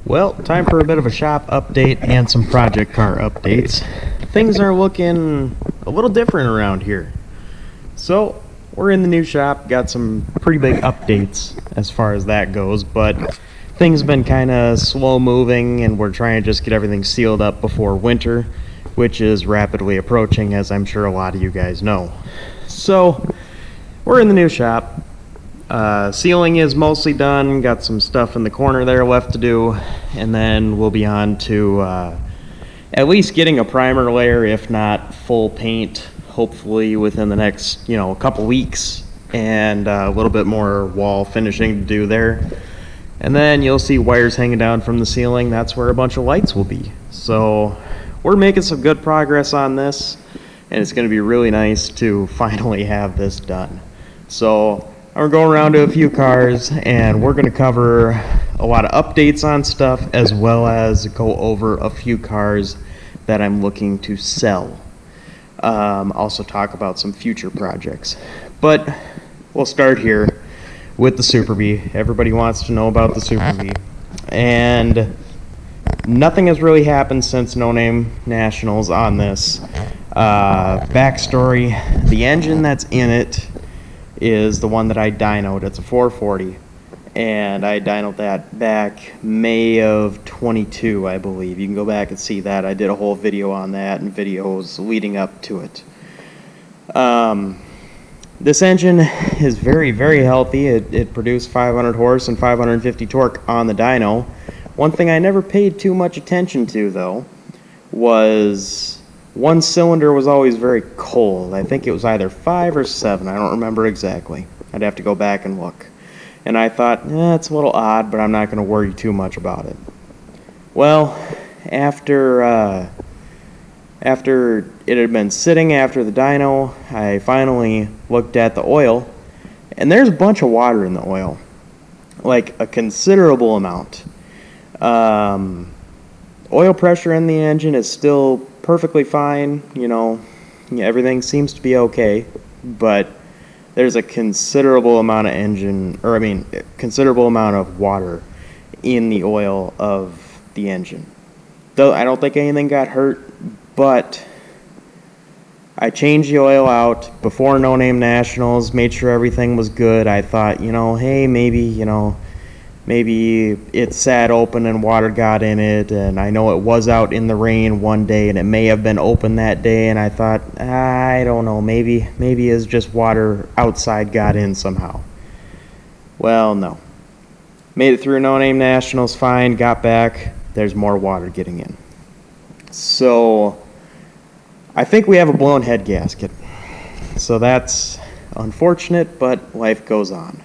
Well, time for a bit of a shop update and some project car updates. Things are looking a little different around here. So, we're in the new shop, got some pretty big updates as far as that goes, but things have been kind of slow moving and we're trying to just get everything sealed up before winter, which is rapidly approaching, as I'm sure a lot of you guys know. So, we're in the new shop. Sealing is mostly done, got some stuff in the corner there left to do, and then we'll be on to at least getting a primer layer, if not full paint, hopefully within the next, couple weeks, and a little bit more wall finishing to do there. And then you'll see wires hanging down from the ceiling. That's where a bunch of lights will be. So we're making some good progress on this, and it's going to be really nice to finally have this done. So we're going around to a few cars, and we're going to cover a lot of updates on stuff, as well as go over a few cars that I'm looking to sell. Also talk about some future projects. But we'll start here with the Superbe. Everybody wants to know about the Superbe. And nothing has really happened since No Name Nationals on this. Backstory, the engine that's in it is the one that I dynoed. It's a 440, and I dynoed that back May of 22, I believe. You can go back and see that. I did a whole video on that and videos leading up to it. This engine is very, very healthy. It produced 500 horse and 550 torque on the dyno. One thing I never paid too much attention to, though, was one cylinder was always very cold. I think it was either 5 or 7. I don't remember exactly. I'd have to go back and look. And I thought, it's a little odd, but I'm not going to worry too much about it. Well, after it had been sitting after the dyno, I finally looked at the oil, and there's a bunch of water in the oil, like a considerable amount. Oil pressure in the engine is still perfectly fine, everything seems to be okay, but there's a considerable amount of considerable amount of water in the oil of the engine. Though I don't think anything got hurt, but I changed the oil out before No Name Nationals, made sure everything was good. I thought, hey, maybe it sat open and water got in it, and I know it was out in the rain one day and it may have been open that day, and I thought, I don't know, maybe it's just water outside got in somehow. Well, no. Made it through No Name Nationals fine, got back, there's more water getting in. So I think we have a blown head gasket. So that's unfortunate, but life goes on.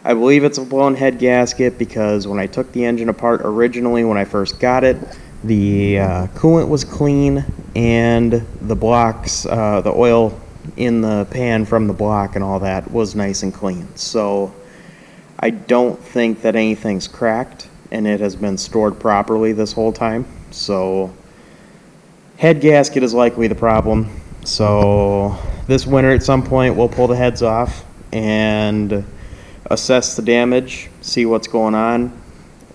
I believe it's a blown head gasket because when I took the engine apart originally, when I first got it, the coolant was clean and the blocks, the oil in the pan from the block and all that was nice and clean. So I don't think that anything's cracked, and it has been stored properly this whole time. So head gasket is likely the problem. So this winter at some point we'll pull the heads off and assess the damage, see what's going on,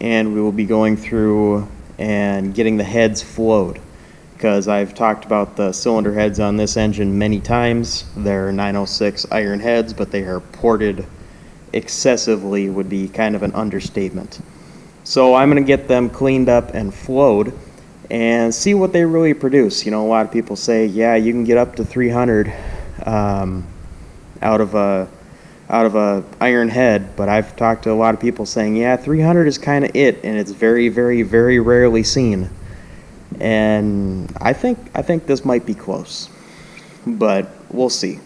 and we will be going through and getting the heads flowed, because I've talked about the cylinder heads on this engine many times. They're 906 iron heads, but they are ported excessively, would be kind of an understatement. So I'm going to get them cleaned up and flowed and see what they really produce. A lot of people say, yeah, you can get up to 300 out of a iron head, but I've talked to a lot of people saying, yeah, 300 is kind of it, and it's very, very, very rarely seen. And I think this might be close, but we'll see.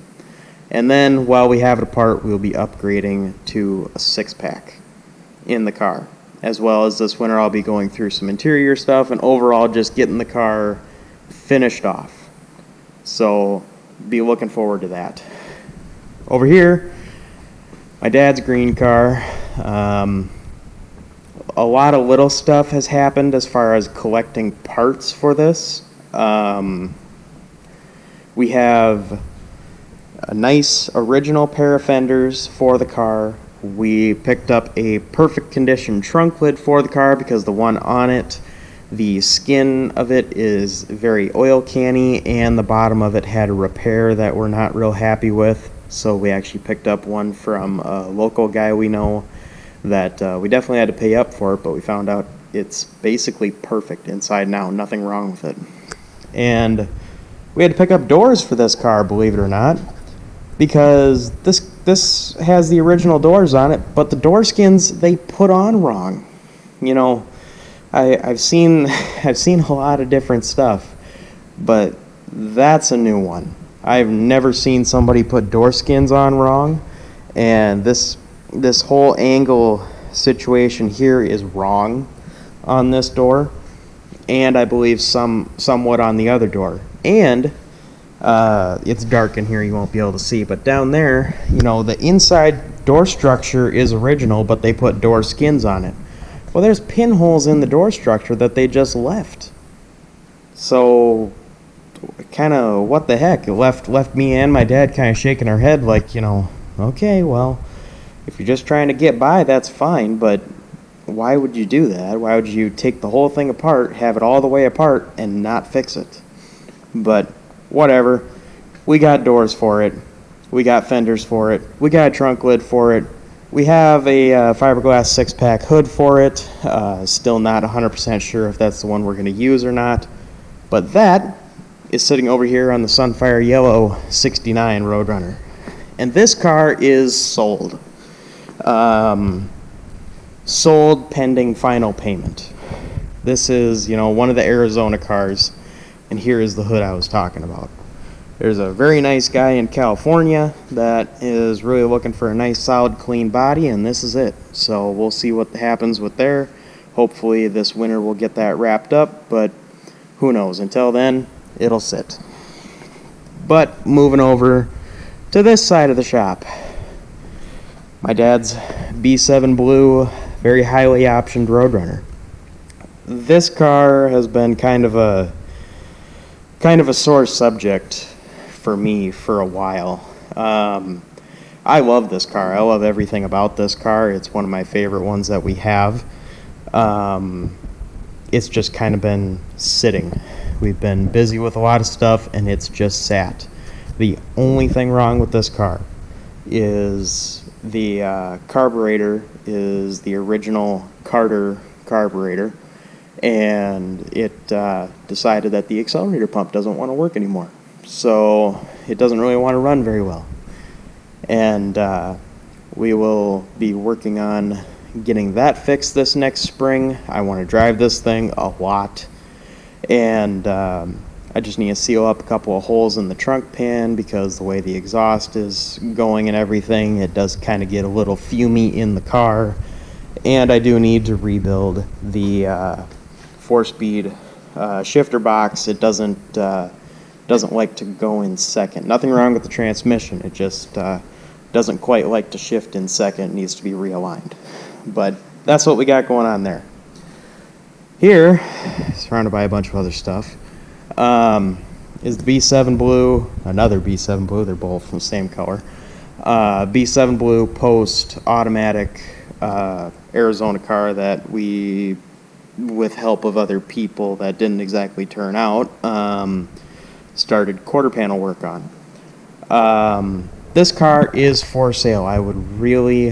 And then while we have it apart, we'll be upgrading to a 6-pack in the car, as well as this winter I'll be going through some interior stuff and overall just getting the car finished off. So be looking forward to that. Over here, my dad's green car. A lot of little stuff has happened as far as collecting parts for this. We have a nice original pair of fenders for the car We picked up a perfect condition trunk lid for the car because the one on it, the skin of it is very oil canny, and the bottom of it had a repair that we're not real happy with. So we actually picked up one from a local guy we know that we definitely had to pay up for it, but we found out it's basically perfect inside now, nothing wrong with it. And we had to pick up doors for this car, believe it or not, because this has the original doors on it, but the door skins they put on wrong. You know, I've seen a lot of different stuff, but that's a new one. I've never seen somebody put door skins on wrong, and this whole angle situation here is wrong on this door, and I believe somewhat on the other door. And it's dark in here, you won't be able to see, but down there, you know, the inside door structure is original, but they put door skins on it. Well, there's pinholes in the door structure that they just left. So, kind of, what the heck? It left me and my dad kind of shaking our head like, you know, okay, well, if you're just trying to get by, that's fine, but why would you do that? Why would you take the whole thing apart, have it all the way apart, and not fix it? But whatever. We got doors for it. We got fenders for it. We got a trunk lid for it. We have a fiberglass 6-pack hood for it. Still not 100% sure if that's the one we're going to use or not. But that is sitting over here on the Sunfire Yellow 69 Roadrunner. And this car is sold. Sold pending final payment. This is, you know, one of the Arizona cars, and here is the hood I was talking about. There's a very nice guy in California that is really looking for a nice, solid, clean body, and this is it. So we'll see what happens with there. Hopefully this winter we'll get that wrapped up, but who knows? Until then, it'll sit. But moving over to this side of the shop, my dad's B7 Blue, very highly optioned Roadrunner. This car has been kind of a sore subject for me for a while. I love this car. I love everything about this car. It's one of my favorite ones that we have. It's just kind of been sitting. We've been busy with a lot of stuff, and it's just sat. The only thing wrong with this car is the carburetor is the original Carter carburetor, and it decided that the accelerator pump doesn't want to work anymore. So it doesn't really want to run very well. And we will be working on getting that fixed this next spring. I want to drive this thing a lot. And I just need to seal up a couple of holes in the trunk pan because the way the exhaust is going and everything, it does kind of get a little fumey in the car. And I do need to rebuild the 4-speed shifter box. It doesn't like to go in second. Nothing wrong with the transmission. It just doesn't quite like to shift in second. It needs to be realigned. But that's what we got going on there. Here, surrounded by a bunch of other stuff, is the B7 Blue, another B7 Blue. They're both from the same color. B7 Blue Post automatic Arizona car that we, with help of other people that didn't exactly turn out, started quarter panel work on. This car is for sale. I would really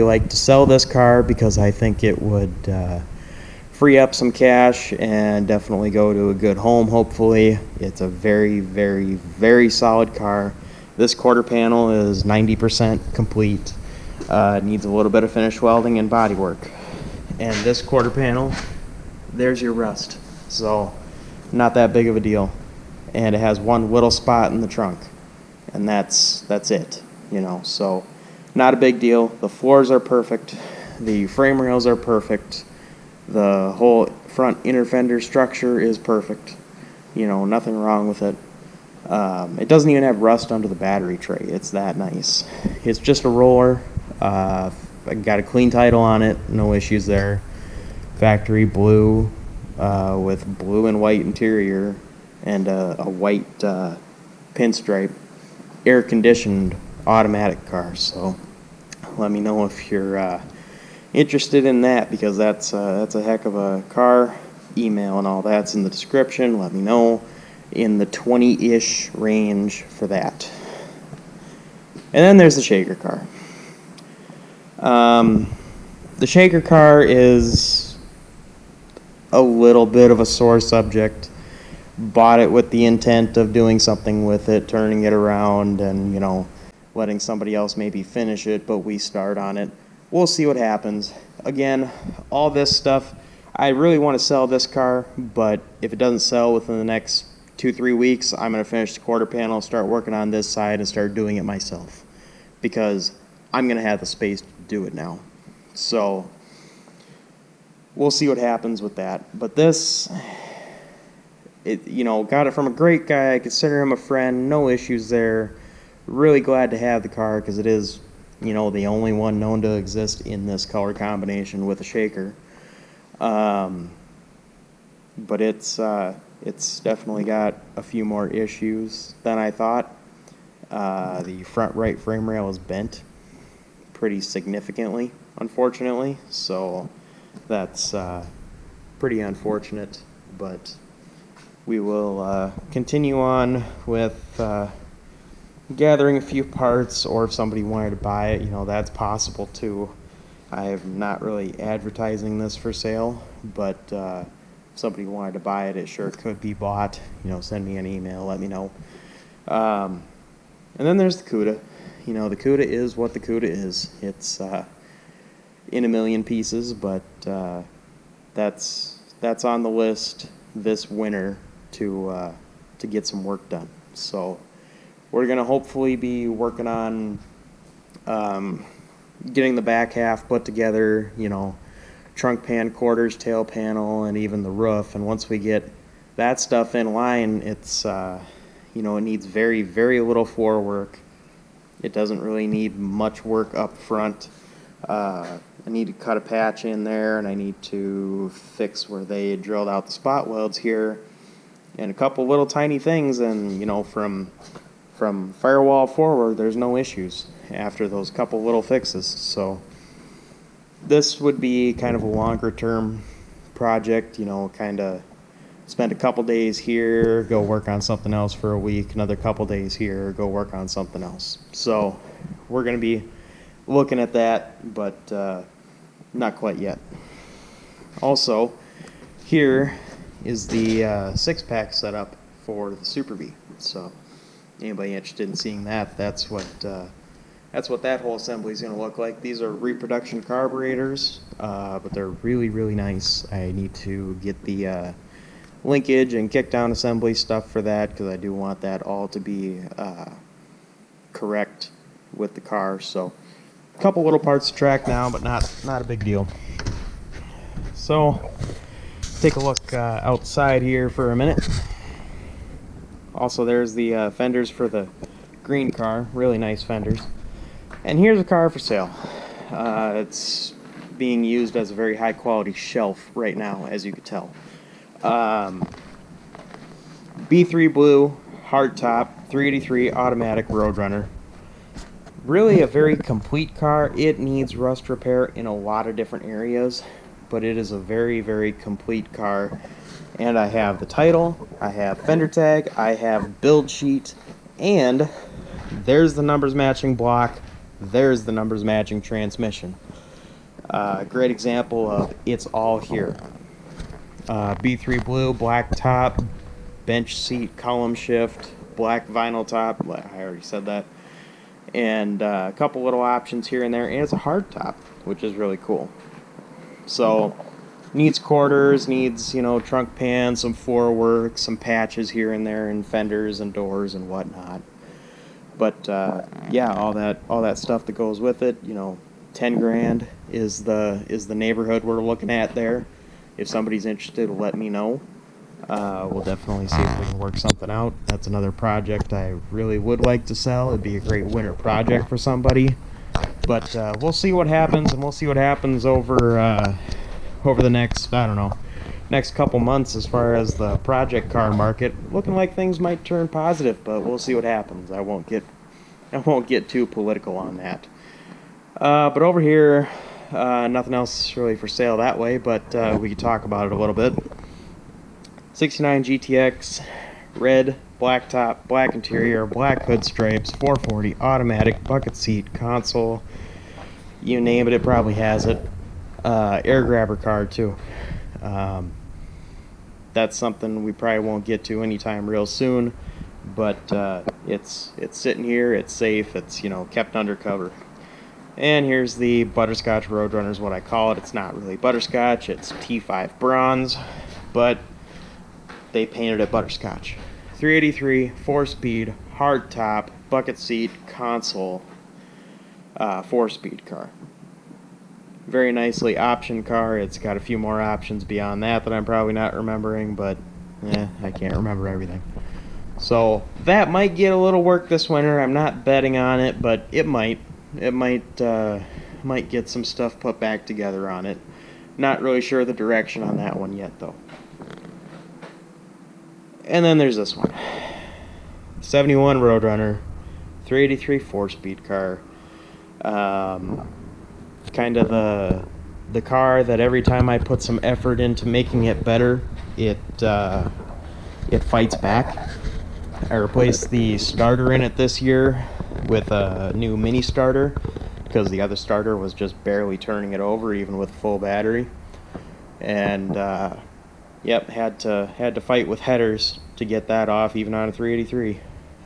like to sell this car because I think it would free up some cash and definitely go to a good home, hopefully. It's a very solid car. This quarter panel is 90% complete. It needs a little bit of finish welding and body work. And this quarter panel, there's your rust. So not that big of a deal. And it has one little spot in the trunk. And that's it, you know. So not a big deal. The floors are perfect. The frame rails are perfect. The whole front inner fender structure is perfect. You know, nothing wrong with it. It doesn't even have rust under the battery tray. It's that nice. It's just a roller. I got a clean title on it. No issues there. Factory blue with blue and white interior and a white pinstripe. Air-conditioned automatic car. So Let me know if you're interested in that, because that's a heck of a car. Email and all that's in the description. Let me know. In the 20-ish range for that. And then there's the shaker car. The shaker car is a little bit of a sore subject. Bought it with the intent of doing something with it, turning it around, and, you know, letting somebody else maybe finish it, but we start on it. We'll see what happens. Again, all this stuff, I really want to sell this car, but if it doesn't sell within the next 2-3 weeks, I'm going to finish the quarter panel, start working on this side, and start doing it myself, because I'm going to have the space to do it now. So we'll see what happens with that. But this, you know, got it from a great guy. I consider him a friend. No issues there. Really glad to have the car, because it is, you know, the only one known to exist in this color combination with a shaker. But it's definitely got a few more issues than I thought. The front right frame rail is bent pretty significantly, unfortunately, so that's pretty unfortunate, but we will continue on with gathering a few parts, or if somebody wanted to buy it, you know, that's possible too. I am not really advertising this for sale, but if somebody wanted to buy it, it sure could be bought. You know, send me an email, let me know. And then there's the CUDA. You know, the CUDA is what the CUDA is. It's in a million pieces, but that's on the list this winter to get some work done. So we're gonna hopefully be working on getting the back half put together. You know, trunk pan, quarters, tail panel, and even the roof. And once we get that stuff in line, it's you know, it needs very, very little floor work. It doesn't really need much work up front. I need to cut a patch in there, and I need to fix where they drilled out the spot welds here, and a couple little tiny things, and, you know, from firewall forward, there's no issues after those couple little fixes. So this would be kind of a longer term project, you know, kind of spend a couple days here, go work on something else for a week, another couple days here, go work on something else. So we're going to be looking at that, but not quite yet. Also, here is the 6-pack setup for the Superbe. So anybody interested in seeing that, that's what that whole assembly is going to look like. These are reproduction carburetors, but they're really, really nice. I need to get the linkage and kickdown assembly stuff for that, because I do want that all to be correct with the car. So a couple little parts to track now, but not a big deal. So take a look outside here for a minute. Also, there's the fenders for the green car, really nice fenders. And here's a car for sale. It's being used as a very high quality shelf right now, as you can tell. B3 blue, hardtop, 383 automatic Roadrunner. Really a very complete car. It needs rust repair in a lot of different areas, but it is a very, very complete car. And I have the title, I have fender tag, I have build sheet, and there's the numbers matching block, there's the numbers matching transmission. Great example of it's all here. B3 blue, black top, bench seat, column shift, black vinyl top, I already said that, and a couple little options here and there, and it's a hard top, which is really cool. So needs quarters, needs, you know, trunk pan, some floor work, some patches here and there, and fenders and doors and whatnot. But yeah, all that stuff that goes with it, you know, 10 grand is the neighborhood we're looking at there. If somebody's interested, let me know. We'll definitely see if we can work something out. That's another project I really would like to sell. It'd be a great winter project for somebody. But we'll see what happens, and we'll see what happens over the next, I don't know, next couple months as far as the project car market. Looking like things might turn positive, but we'll see what happens. I won't get too political on that. But over here, nothing else really for sale that way, but we could talk about it a little bit. 69 GTX, red, black top, black interior, black hood stripes, 440, automatic, bucket seat, console, you name it, it probably has it. Air grabber car too. That's something we probably won't get to anytime real soon, but it's sitting here, it's safe, it's, you know, kept undercover. And here's the Butterscotch Roadrunner is what I call it. It's not really butterscotch, it's T5 bronze, but they painted it butterscotch. 383, 4-speed, hard top, bucket seat, console, 4-speed car. Very nicely optioned car. It's got a few more options beyond that I'm probably not remembering, but I can't remember everything. So that might get a little work this winter. I'm not betting on it, but it might. It might get some stuff put back together on it. Not really sure the direction on that one yet, though. And then there's this one. 71 Roadrunner, 383 4-speed car. Kind of the car that every time I put some effort into making it better, it fights back. I replaced the starter in it this year with a new mini starter because the other starter was just barely turning it over even with full battery. And yep, had to fight with headers to get that off even on a 383.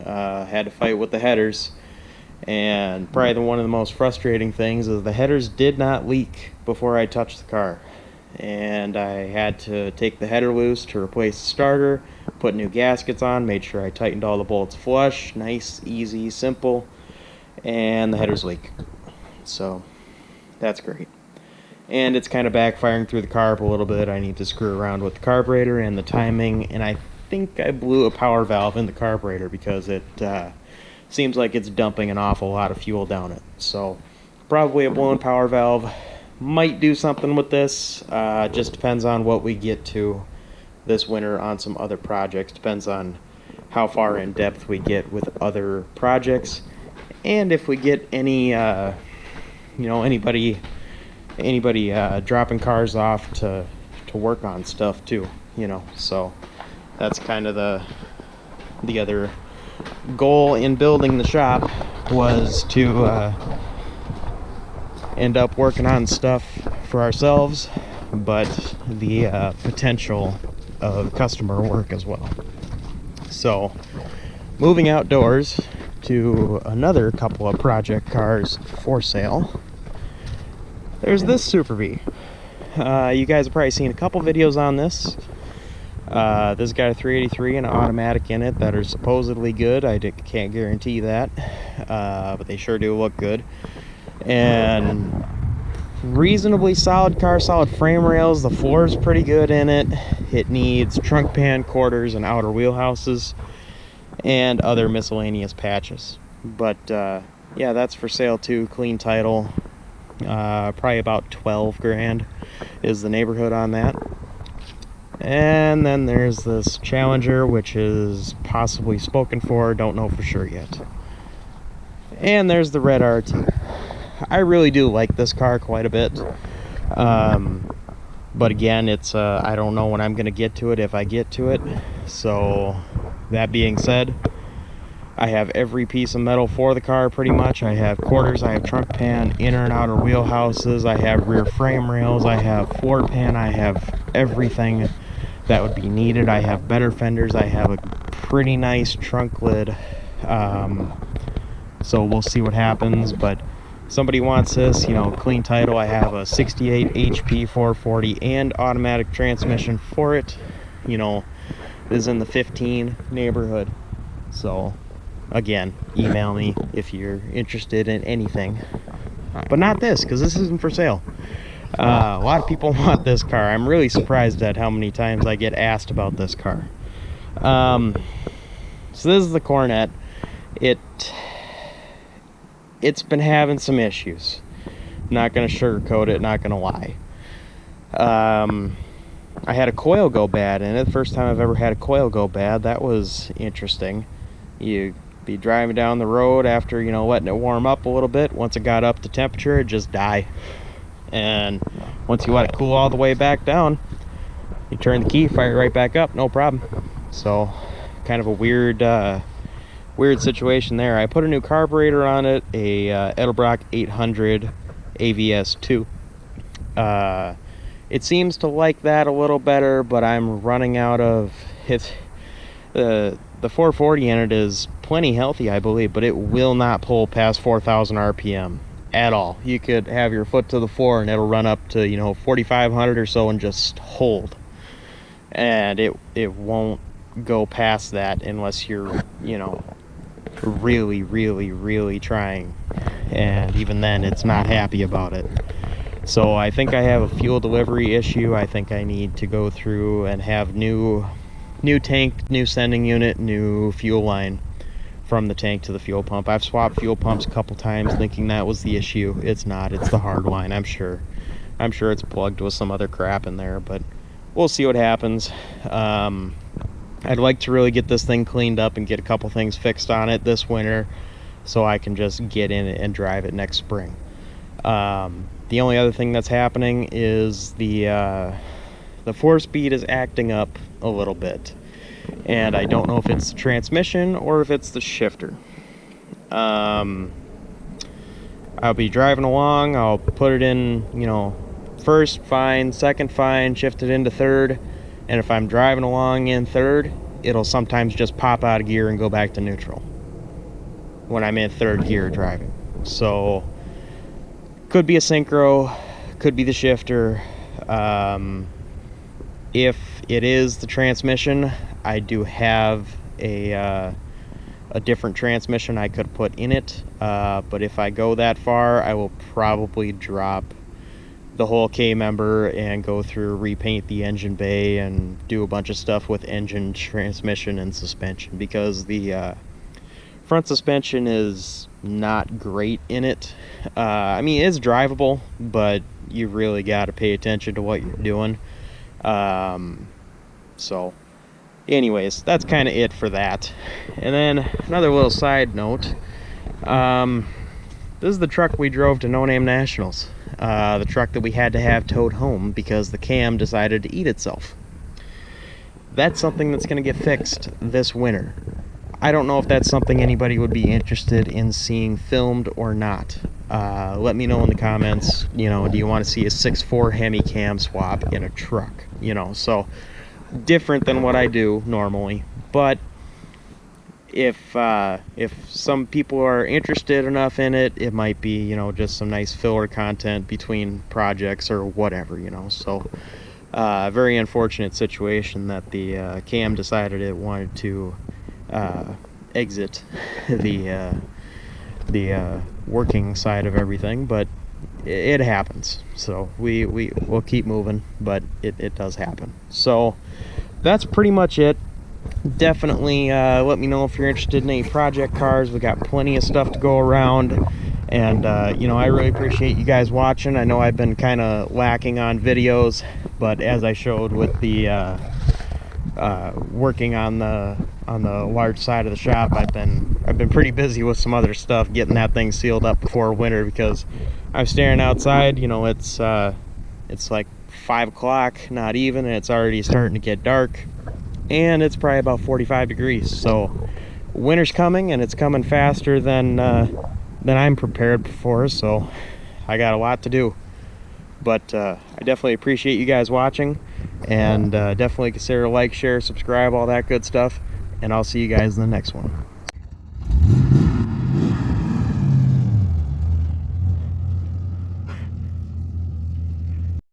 Had to fight with the headers, and probably one of the most frustrating things is the headers did not leak before I touched the car, and I had to take the header loose to replace the starter, put new gaskets on, made sure I tightened all the bolts flush, nice, easy, simple, and the headers leak. So that's great. And it's kind of backfiring through the carb a little bit. I need to screw around with the carburetor and the timing, and I think I blew a power valve in the carburetor because it seems like it's dumping an awful lot of fuel down it. So probably a blown power valve. Might do something with this. Just depends on what we get to this winter on some other projects. Depends on how far in depth we get with other projects, and if we get any anybody dropping cars off to work on stuff too, so that's kind of the other goal in building the shop, was to end up working on stuff for ourselves, but the potential of customer work as well. So moving outdoors to another couple of project cars for sale. There's this Superbe. You guys have probably seen a couple videos on this. This got a 383 and an automatic in it that are supposedly good. I can't guarantee that, but they sure do look good. And reasonably solid car, solid frame rails. The floor is pretty good in it. It needs trunk pan, quarters, and outer wheelhouses, and other miscellaneous patches. But yeah, that's for sale too. Clean title. Probably about 12 grand is the neighborhood on that. And then there's this Challenger, which is possibly spoken for, don't know for sure yet. And there's the red RT. I really do like this car quite a bit, but again, it's I don't know when I'm gonna get to it, if I get to it. So that being said, I have every piece of metal for the car pretty much. I have quarters, I have trunk pan, inner and outer wheelhouses, I have rear frame rails, I have floor pan, I have everything that would be needed. I have better fenders, I have a pretty nice trunk lid, so we'll see what happens. But somebody wants this, clean title. I have a 68 HP 440 and automatic transmission for it. Is in the 15 neighborhood. So again, email me if you're interested in anything, but not this, because this isn't for sale. A lot of people want this car. I'm really surprised at how many times I get asked about this car. So this is the Coronet. It's been having some issues. Not gonna sugarcoat it, not gonna lie. I had a coil go bad in it. The first time I've ever had a coil go bad. That was interesting. You be driving down the road after, you know, letting it warm up a little bit. Once it got up to temperature, it'd just die. And once you let it cool all the way back down, you turn the key, fire it right back up, no problem. So kind of a weird situation there. I put a new carburetor on it, a Edelbrock 800 AVS2. It seems to like that a little better, but I'm running out of it. The 440 in it is plenty healthy, I believe, but it will not pull past 4,000 RPM at all. You could have your foot to the floor and it'll run up to, you know, 4,500 or so and just hold. And it won't go past that unless you're, you know, really trying. And even then, it's not happy about it. So I think I have a fuel delivery issue. I think I need to go through and have new tank, new sending unit, new fuel line from the tank to the fuel pump. I've swapped fuel pumps a couple times thinking that was the issue. It's not. It's the hard line, I'm sure. I'm sure it's plugged with some other crap in there, but we'll see what happens. I'd like to really get this thing cleaned up and get a couple things fixed on it this winter so I can just get in it and drive it next spring. The only other thing that's happening is the 4-speed is acting up a little bit, and I don't know if it's the transmission or if it's the shifter. I'll be driving along, I'll put it in, you know, first fine, second fine, shift it into third, and if I'm driving along in third, it'll sometimes just pop out of gear and go back to neutral when I'm in third gear driving. So could be a synchro, could be the shifter. If it is the transmission, I do have a different transmission I could put in it, but if I go that far, I will probably drop the whole K-member and go through, repaint the engine bay and do a bunch of stuff with engine, transmission, and suspension, because the front suspension is not great in it. I mean, it's drivable, but you really got to pay attention to what you're doing. So anyways, that's kind of it for that. And then another little side note, this is the truck we drove to No Name Nationals, the truck that we had to have towed home because the cam decided to eat itself. That's something that's going to get fixed this winter. I don't know if that's something anybody would be interested in seeing filmed or not. Let me know in the comments, you know, do you want to see a 6.4 Hemi cam swap in a truck? You know, so different than what I do normally. But if some people are interested enough in it, it might be, you know, just some nice filler content between projects or whatever, you know. So very unfortunate situation that the cam decided it wanted to exit the working side of everything, but it happens. So we'll keep moving, but it does happen. So that's pretty much it. Definitely let me know if you're interested in any project cars. We got plenty of stuff to go around, and you know, I really appreciate you guys watching. I know I've been kind of lacking on videos, but as I showed with the working on the large side of the shop, I've been pretty busy with some other stuff, getting that thing sealed up before winter, because I'm staring outside, you know, it's like 5 o'clock, not even, and it's already starting to get dark, and it's probably about 45 degrees. So winter's coming, and it's coming faster than I'm prepared for, so I got a lot to do. But I definitely appreciate you guys watching, and definitely consider like, share, subscribe, all that good stuff, and I'll see you guys in the next one.